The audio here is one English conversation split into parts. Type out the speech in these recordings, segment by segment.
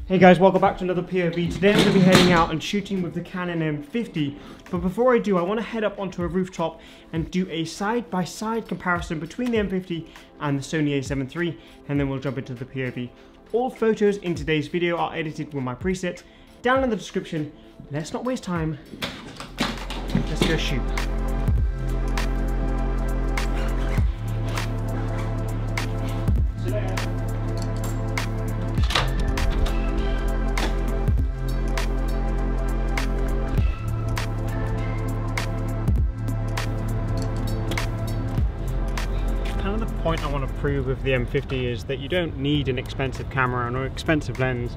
Hey guys, welcome back to another POV. Today I'm going to be heading out and shooting with the Canon M50. But before I do, I want to head up onto a rooftop and do a side-by-side comparison between the M50 and the Sony a7 III, and then we'll jump into the POV. All photos in today's video are edited with my presets. Down in the description. Let's not waste time. Let's go shoot. The point I want to prove with the M50 is that you don't need an expensive camera or an expensive lens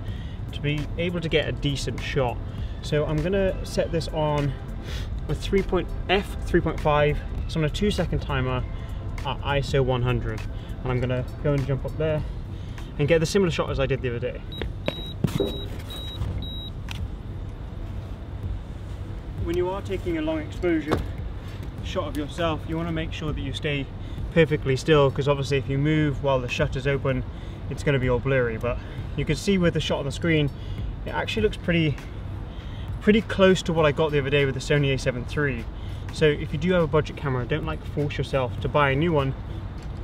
to be able to get a decent shot. So I'm going to set this on a f3.5. It's on a 2-second timer at ISO 100, and I'm going to go and jump up there and get the similar shot as I did the other day. When you are taking a long exposure shot of yourself, you want to make sure that you stay perfectly still, because obviously if you move while the shutter's open, it's going to be all blurry. But you can see with the shot on the screen, it actually looks pretty close to what I got the other day with the Sony a7 III. So if you do have a budget camera, don't force yourself to buy a new one,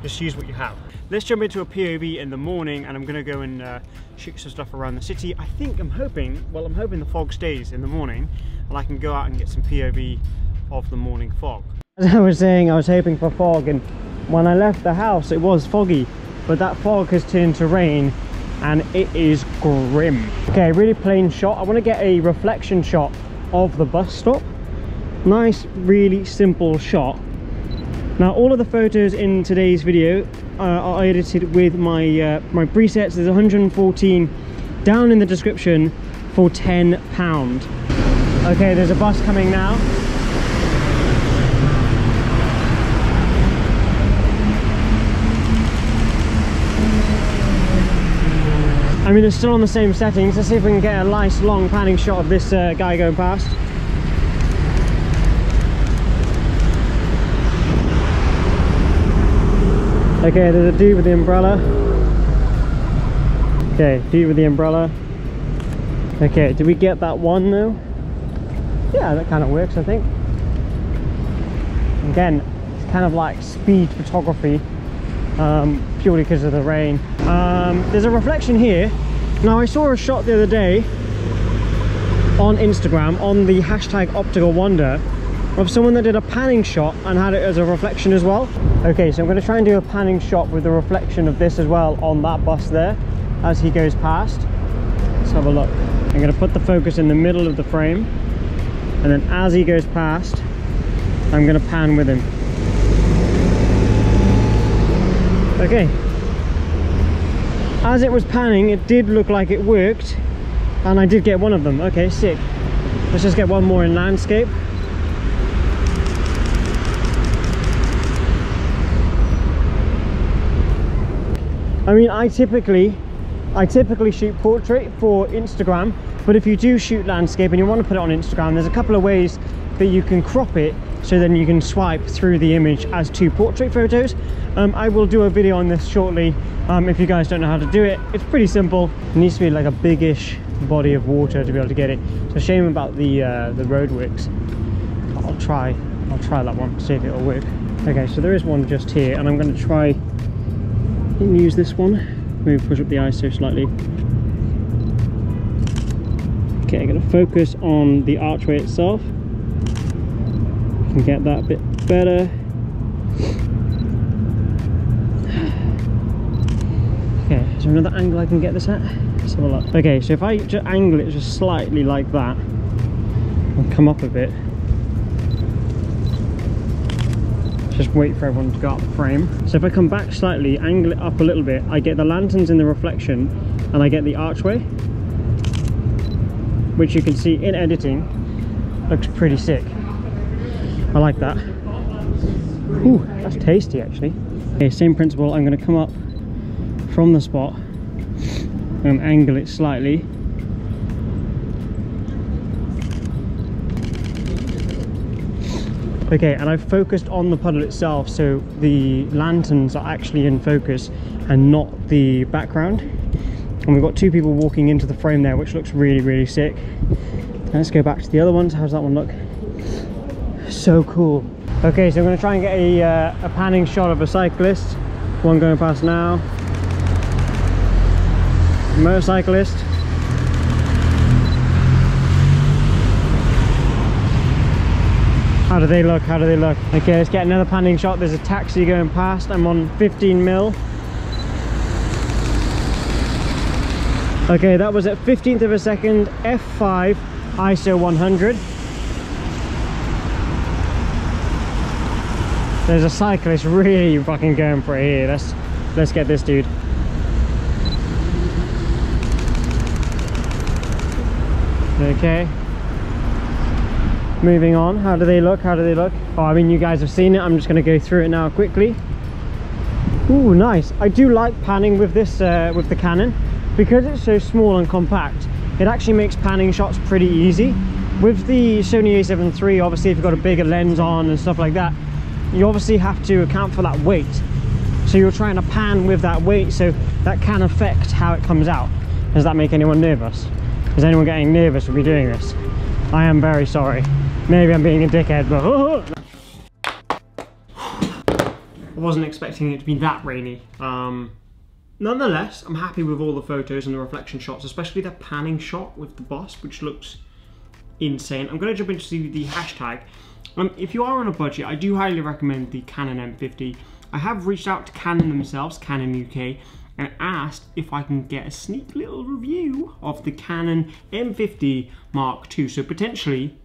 just use what you have. Let's jump into a POV in the morning, and I'm going to go and shoot some stuff around the city. I'm hoping the fog stays in the morning and I can go out and get some POV of the morning fog. As I was saying, I was hoping for fog, and when I left the house it was foggy, but that fog has turned to rain and it is grim. Okay, really plain shot. I want to get a reflection shot of the bus stop. Nice, really simple shot. Now all of the photos in today's video are edited with my my presets. There's 114 down in the description for £10. Okay, there's a bus coming now. I mean, it's still on the same settings. Let's see if we can get a nice long panning shot of this guy going past. Okay, there's a dude with the umbrella. Okay, dude with the umbrella. Okay, did we get that one though? Yeah, that kind of works, I think. Again, it's kind of like speed photography. Purely because of the rain. There's a reflection here. Now I saw a shot the other day on Instagram on the hashtag OPTICALWANDER of someone that did a panning shot and had it as a reflection as well. Okay, so I'm going to try and do a panning shot with the reflection of this as well on that bus there as he goes past. Let's have a look. I'm going to put the focus in the middle of the frame, and then as he goes past I'm going to pan with him. Okay, as it was panning it did look like it worked, and I did get one of them. Okay, sick. Let's just get one more in landscape. I mean, I typically shoot portrait for Instagram, but if you do shoot landscape and you want to put it on Instagram, there's a couple of ways that you can crop it so then you can swipe through the image as two portrait photos. I will do a video on this shortly. If you guys don't know how to do it, it's pretty simple. It needs to be like a biggish body of water to be able to get it. It's a shame about the roadworks. I'll try that one, see if it'll work. Okay, so there is one just here, and I'm going to try and use this one. Maybe push up the ISO slightly. Okay, I'm going to focus on the archway itself. Can get that a bit better. Okay, is there another angle I can get this at? Let's have a look. Okay, so if I just angle it just slightly like that and come up a bit, just wait for everyone to go up the frame. So if I come back slightly, angle it up a little bit, I get the lanterns in the reflection and I get the archway, which you can see in editing looks pretty sick. I like that. Ooh, that's tasty actually. Okay, same principle. I'm going to come up from the spot and angle it slightly. Okay, and I've focused on the puddle itself, so the lanterns are actually in focus and not the background. And we've got two people walking into the frame there, which looks really, really sick. Let's go back to the other ones. How's that one look? So cool. Okay, so I'm going to try and get a panning shot of a cyclist. One going past now. Motorcyclist. How do they look? How do they look? Okay, let's get another panning shot. There's a taxi going past. I'm on 15mm. Okay, that was at 15th of a second, f5, ISO 100. There's a cyclist really fucking going for it here. Let's get this dude. Okay. Moving on. How do they look? How do they look? Oh, I mean, you guys have seen it. I'm just going to go through it now quickly. Ooh, nice. I do like panning with this, with the Canon, because it's so small and compact. It actually makes panning shots pretty easy. With the Sony a7 III, obviously, if you've got a bigger lens on and stuff like that, you obviously have to account for that weight. So you're trying to pan with that weight, so that can affect how it comes out. Does that make anyone nervous? Is anyone getting nervous with me doing this? I am very sorry. Maybe I'm being a dickhead, but I wasn't expecting it to be that rainy. Nonetheless, I'm happy with all the photos and the reflection shots, especially the panning shot with the boss, which looks insane. I'm going to jump into the hashtag. If you are on a budget, I do highly recommend the Canon M50. I have reached out to Canon themselves, Canon UK, and asked if I can get a sneak little review of the Canon M50 Mark II. So potentially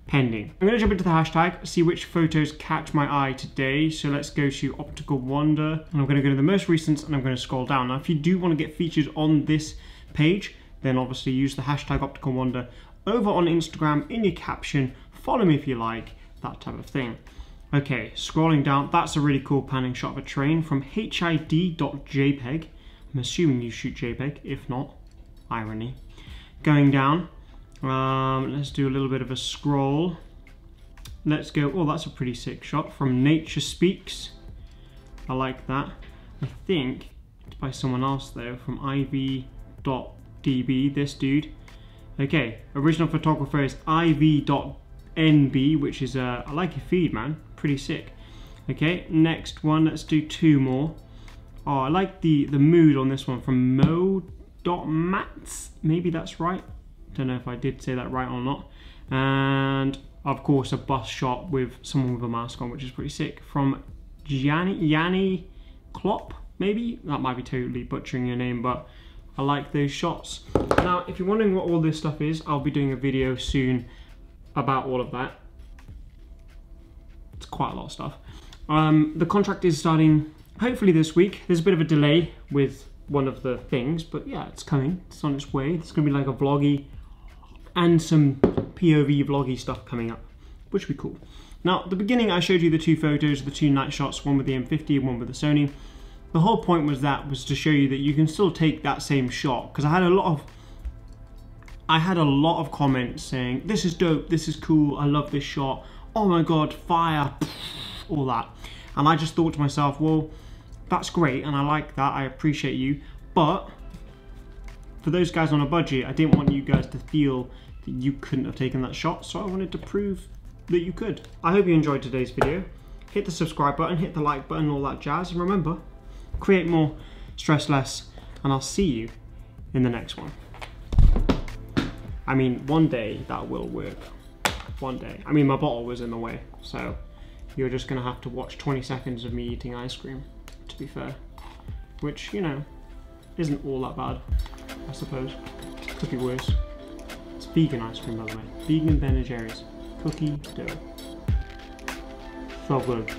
pending. I'm going to jump into the hashtag, see which photos catch my eye today. So let's go to Optical Wonder, and I'm going to go to the most recent, and I'm going to scroll down. Now, if you do want to get featured on this page, then obviously use the hashtag Optical Wonder over on Instagram in your caption. Follow me if you like, that type of thing. Okay, scrolling down, that's a really cool panning shot of a train from hid.jpg. I'm assuming you shoot JPEG, if not, irony. Going down, let's do a little bit of a scroll. Let's go, oh, that's a pretty sick shot from Nature Speaks. I like that. I think it's by someone else though, from iv.db, this dude. Okay, original photographer is iv.nb, which is, I like your feed, man, pretty sick. Okay, next one, let's do two more. Oh, I like the mood on this one from mo.mats, maybe that's right. Don't know if I did say that right or not. And of course a bus shot with someone with a mask on, which is pretty sick, from Yanni Klopp, maybe? That might be totally butchering your name, but I like those shots. Now, if you're wondering what all this stuff is, I'll be doing a video soon about all of that. It's quite a lot of stuff. The contract is starting hopefully this week. There's a bit of a delay with one of the things, but yeah, it's coming. It's on its way. It's gonna be like a vloggy and some POV vloggy stuff coming up, which will be cool. Now, at the beginning, I showed you the two photos, the two night shots, one with the M50 and one with the Sony. The whole point was to show you that you can still take that same shot, because I had a lot of comments saying, this is dope, this is cool, I love this shot, oh my god, fire, all that. And I just thought to myself, well, that's great, and I like that, I appreciate you, but for those guys on a budget, I didn't want you guys to feel that you couldn't have taken that shot, so I wanted to prove that you could. I hope you enjoyed today's video. Hit the subscribe button, hit the like button, all that jazz, and remember, create more, stress less, and I'll see you in the next one. I mean, one day that will work. One day. I mean, my bottle was in the way, so you're just gonna have to watch 20 seconds of me eating ice cream, to be fair. Which, you know, isn't all that bad, I suppose. Could be worse. It's vegan ice cream, by the way. Vegan Ben & Jerry's. Cookie dough. So good.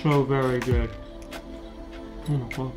So very good. Oh my god.